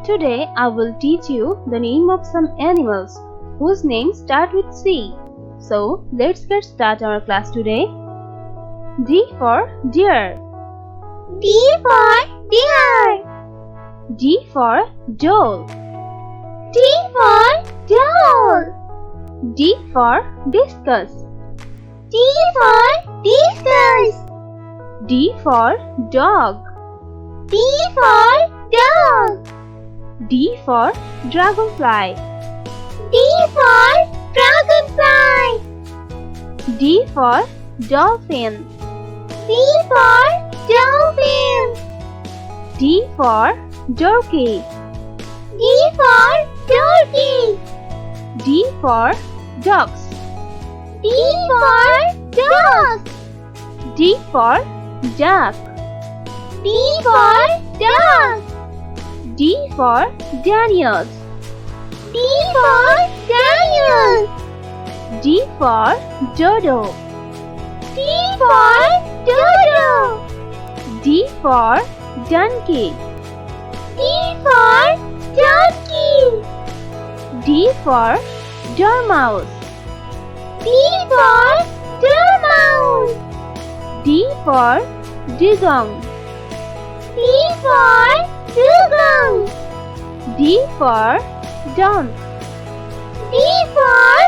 Today I will teach you the name of some animals whose names start with C. So let's get started our class today. D for deer. D for deer. D for doll. D for doll. D for discus. D for discus. D for dog. D for dog. D for dragonfly. D for dragonfly. D for dolphin. D for dolphin. D for donkey. D for donkey. D for ducks. D for duck. D for duck. D for duck. D for Daniels. D for Daniel. D for dodo. D for dodo. D for donkey. D for donkey. D for dormouse. D for dormouse. D for dugong. D for dugong. D for donk. D for